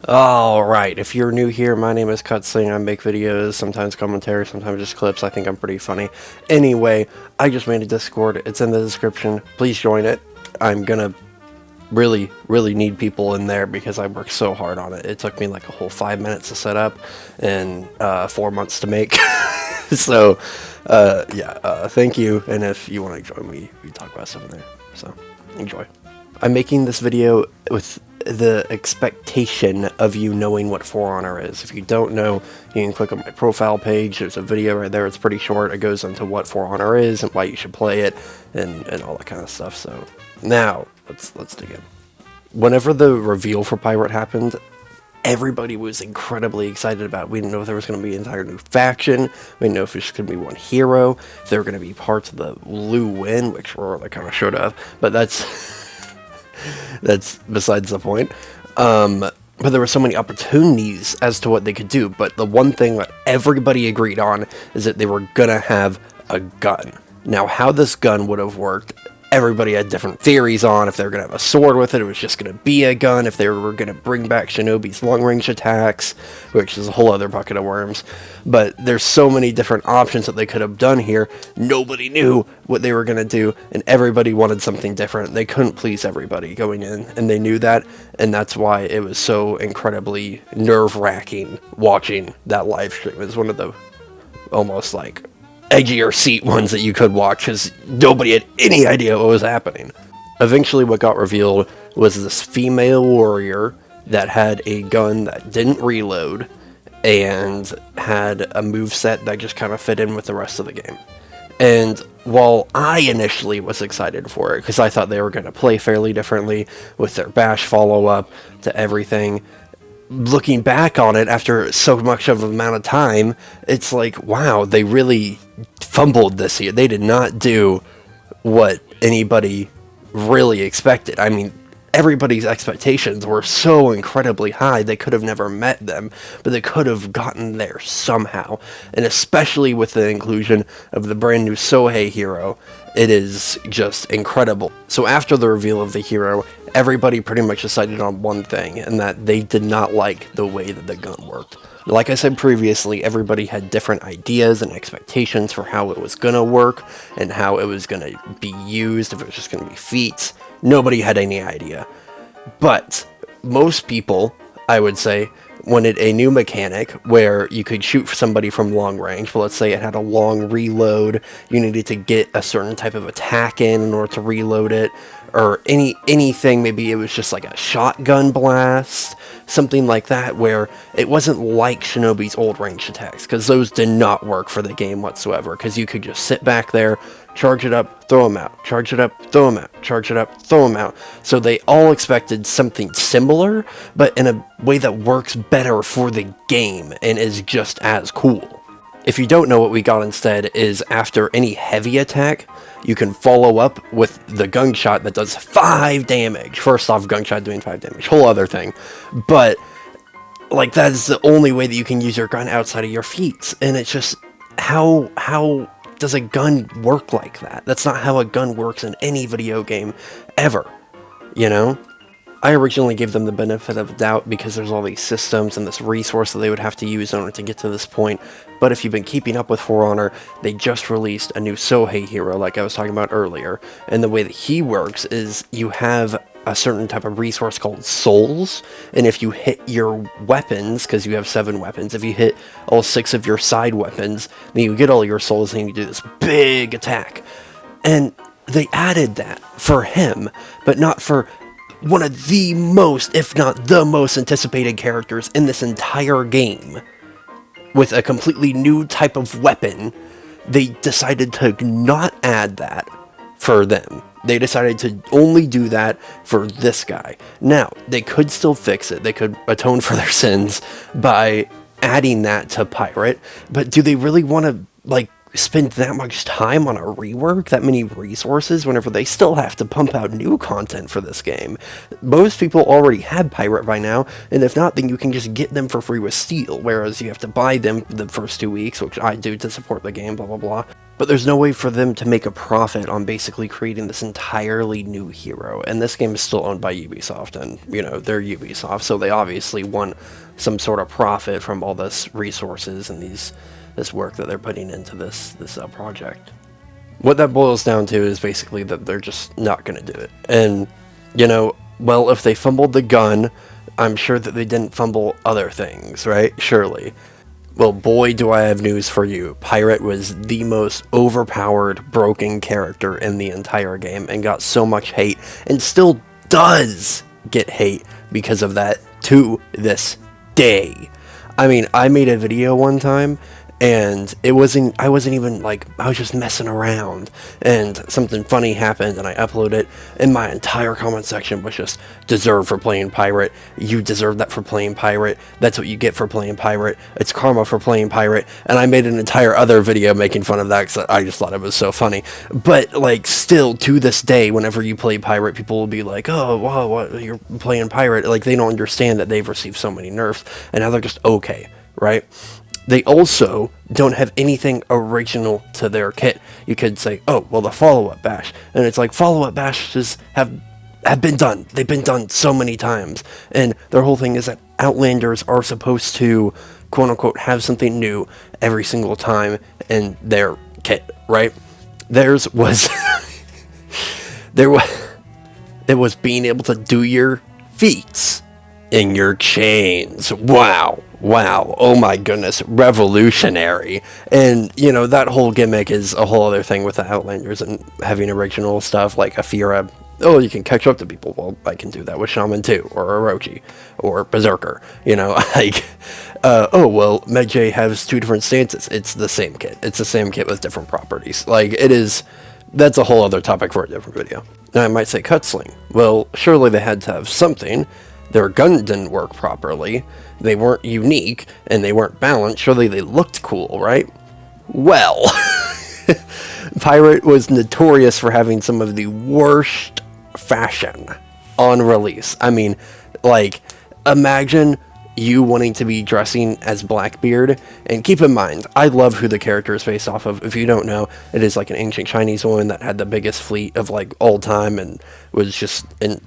Alright, if you're new here, my name is Cutsling. I make videos, sometimes commentary, sometimes just clips. I think I'm pretty funny. Anyway, I just made a Discord. It's in the description. Please join it. I'm gonna really need people in there because I worked so hard on it. It took me like a whole 5 minutes to set up and 4 months to make. So, thank you. And if you want to join me, we talk about stuff in there. So, enjoy. I'm making this video with the expectation of you knowing what For Honor is. If you don't know, you can click on my profile page. There's a video right there. It's pretty short. It goes into what For Honor is and why you should play it and all that kind of stuff. So now let's dig in. Whenever the reveal for Pirate happened, everybody was incredibly excited about it. We didn't know if there was going to be an entire new faction. We didn't know if it was going to be one hero. If they were going to be parts of the Lu Win, which they kind of showed up. But that's that's besides the point. But there were so many opportunities as to what they could do. But the one thing that everybody agreed on is that they were gonna have a gun. Now, how this gun would have worked, everybody had different theories on. If they were going to have a sword with it, it was just going to be a gun. If they were going to bring back Shinobi's long-range attacks, which is a whole other bucket of worms. But there's so many different options that they could have done here. Nobody knew what they were going to do, and everybody wanted something different. They couldn't please everybody going in, and they knew that, and that's why it was so incredibly nerve-wracking watching that live stream. It was one of the almost like edgier seat ones that you could watch because nobody had any idea what was happening. Eventually what got revealed was this female warrior that had a gun that didn't reload and had a moveset that just kind of fit in with the rest of the game. And while I initially was excited for it because I thought they were going to play fairly differently with their bash follow-up to everything, looking back on it after so much of an amount of time, it's like, wow, they really fumbled this year. They did not do what anybody really expected. I mean, everybody's expectations were so incredibly high, they could have never met them, but they could have gotten there somehow. And especially with the inclusion of the brand new Sohei hero, it is just incredible. So after the reveal of the hero, everybody pretty much decided on one thing, and that they did not like the way that the gun worked. Like I said previously, everybody had different ideas and expectations for how it was gonna work, and how it was gonna be used, if it was just gonna be feats. Nobody had any idea. But most people, I would say, wanted a new mechanic where you could shoot somebody from long range, but let's say it had a long reload, you needed to get a certain type of attack in order to reload it, or anything, maybe it was just like a shotgun blast, something like that, where it wasn't like Shinobi's old range attacks, because those did not work for the game whatsoever, because you could just sit back there, charge it up, throw them out, charge it up, throw them out, charge it up, throw them out. So they all expected something similar, but in a way that works better for the game and is just as cool. If you don't know, what we got instead is after any heavy attack, you can follow up with the gunshot that does 5 damage. First off, gunshot doing 5 damage, whole other thing. But, like, that is the only way that you can use your gun outside of your feats. And it's just, how does a gun work like that? That's not how a gun works in any video game, ever, you know? I originally gave them the benefit of the doubt because there's all these systems and this resource that they would have to use in order to get to this point. But if you've been keeping up with For Honor, they just released a new Sohei hero, like I was talking about earlier. And the way that he works is you have a certain type of resource called souls, and if you hit your weapons, because you have 7 weapons, if you hit all 6 of your side weapons, then you get all your souls and you do this big attack. And they added that for him, but not for one of the most, if not the most anticipated characters in this entire game. With a completely new type of weapon, they decided to not add that for them. They decided to only do that for this guy. Now, they could still fix it. They could atone for their sins by adding that to Pirate, but do they really want to, like, spend that much time on a rework, that many resources, whenever they still have to pump out new content for this game? Most people already had Pirate by now, and if not, then you can just get them for free with Steel, whereas you have to buy them the first 2 weeks, which I do to support the game, blah blah blah. But there's no way for them to make a profit on basically creating this entirely new hero. And this game is still owned by Ubisoft, and, you know, they're Ubisoft, so they obviously want some sort of profit from all this resources and this work that they're putting into this project. What that boils down to is basically that they're just not going to do it. And, you know, well, if they fumbled the gun, I'm sure that they didn't fumble other things, right? Surely. Well, boy, do I have news for you. Pirate was the most overpowered, broken character in the entire game and got so much hate, and still does get hate because of that to this day. I mean, I made a video one time, and I wasn't even, like, I was just messing around, and something funny happened, and I uploaded it, and my entire comment section was just, deserve for playing Pirate, you deserve that for playing Pirate, that's what you get for playing Pirate, it's karma for playing Pirate, and I made an entire other video making fun of that, because I just thought it was so funny. But, like, still, to this day, whenever you play Pirate, people will be like, oh, wow, what, you're playing Pirate, like, they don't understand that they've received so many nerfs, and now they're just okay, right? They also don't have anything original to their kit. You could say, oh, well, the follow-up bash. And it's like, follow-up bashes have been done. They've been done so many times. And their whole thing is that Outlanders are supposed to, quote-unquote, have something new every single time in their kit, right? Theirs was... It was being able to do your feats in your chains. Wow. Oh my goodness, revolutionary. And, you know, that whole gimmick is a whole other thing with the Outlanders and having original stuff like Afira. Oh, you can catch up to people. Well, I can do that with Shaman too, or Orochi, or Berserker. You know, like, oh, well, Medjay has 2 different stances. It's the same kit. It's the same kit with different properties. Like, it is... That's a whole other topic for a different video. Now, I might say Cutsling. Well, surely they had to have something. Their gun didn't work properly, they weren't unique, and they weren't balanced. Surely they looked cool, right? Well, Pirate was notorious for having some of the worst fashion on release. I mean, like, imagine you wanting to be dressing as Blackbeard, and keep in mind, I love who the character is based off of. If you don't know, it is like an ancient Chinese woman that had the biggest fleet of, like, all time, and was just an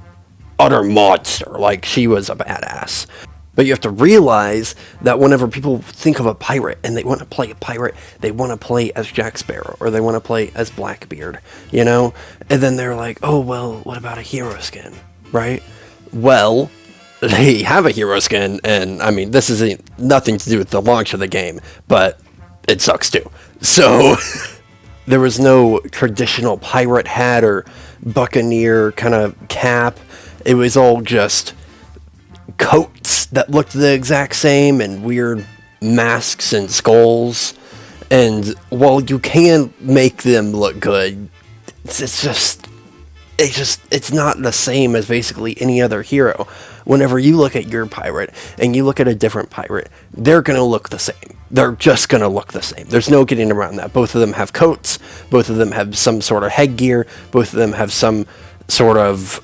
utter monster. Like, she was a badass. But you have to realize that whenever people think of a pirate and they want to play a pirate, they want to play as Jack Sparrow, or they want to play as Blackbeard, you know? And then they're like, oh, well, what about a hero skin, right? Well, they have a hero skin, and, I mean, this is nothing to do with the launch of the game, but it sucks too. So, there was no traditional pirate hat or buccaneer kind of cap. It was all just coats that looked the exact same and weird masks and skulls. And while you can make them look good, it's not the same as basically any other hero. Whenever you look at your pirate and you look at a different pirate, they're going to look the same. They're just going to look the same. There's no getting around that. Both of them have coats. Both of them have some sort of headgear. Both of them have some sort of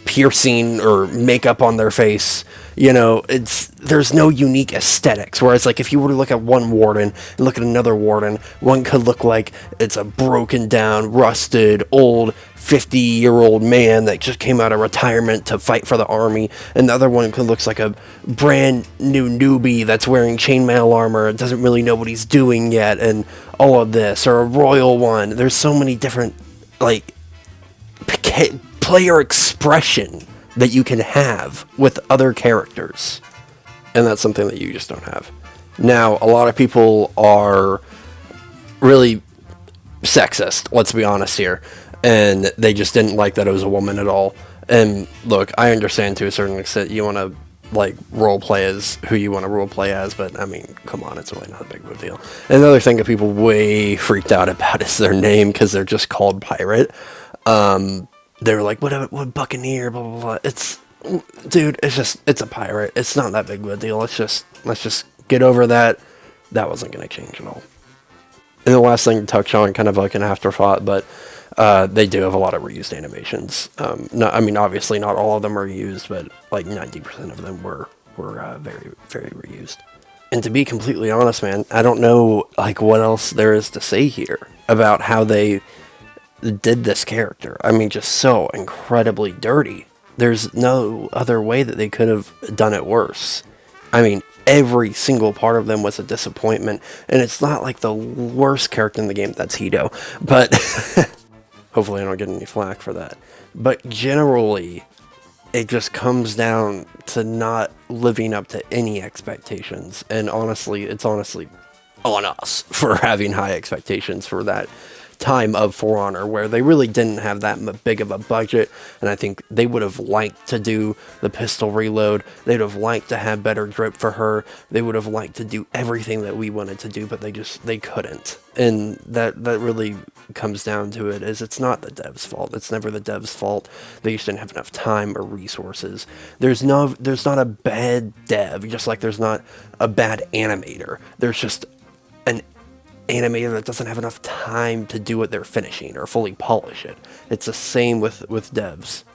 piercing or makeup on their face. You know, there's no unique aesthetics. Whereas, like, if you were to look at one warden and look at another warden, one could look like it's a broken down, rusted, old 50-year-old man that just came out of retirement to fight for the army, and the other one could look like a brand new newbie that's wearing chainmail armor and doesn't really know what he's doing yet, and all of this, or a royal one. There's so many different, like, player expression that you can have with other characters, and that's something that you just don't have. Now, a lot of people are really sexist, let's be honest here, and they just didn't like that it was a woman at all. And look, I understand to a certain extent you want to, like, role play as who you want to role play as, but I mean, come on, it's really not a big of a deal. Another thing that people way freaked out about is their name, because they're just called Pirate. They were like, what Buccaneer, blah, blah, blah. Dude, it's a pirate. It's not that big of a deal. Let's just get over that. That wasn't going to change at all. And the last thing to touch on, kind of like an afterthought, but they do have a lot of reused animations. I mean, obviously not all of them are used, but like 90% of them were very, very reused. And to be completely honest, man, I don't know like what else there is to say here about how they did this character. I mean, just so incredibly dirty. There's no other way that they could have done it worse. I mean, every single part of them was a disappointment, and it's not like the worst character in the game. That's Hito, but hopefully I don't get any flack for that. But generally, it just comes down to not living up to any expectations, and honestly, it's honestly on us for having high expectations for that time of For Honor, where they really didn't have that big of a budget, and I think they would have liked to do the pistol reload, they'd have liked to have better drip for her, they would have liked to do everything that we wanted to do, but they couldn't. And that really comes down to it, is it's not the devs' fault. It's never the devs' fault. They just didn't have enough time or resources. There's not a bad dev, just like there's not a bad animator. There's just an animator that doesn't have enough time to do what they're finishing or fully polish it. It's the same with devs.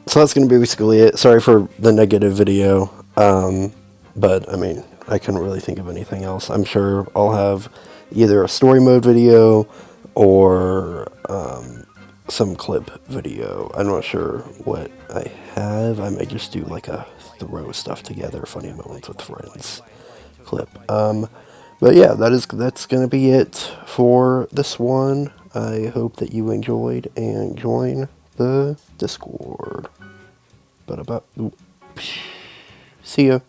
So that's going to be basically it. Sorry for the negative video, but I mean, I couldn't really think of anything else. I'm sure I'll have either a story mode video or some clip video. I'm not sure what I have. I may just do like a throw stuff together, funny moments with friends clip. But yeah, that's gonna be it for this one. I hope that you enjoyed and join the Discord. But see ya.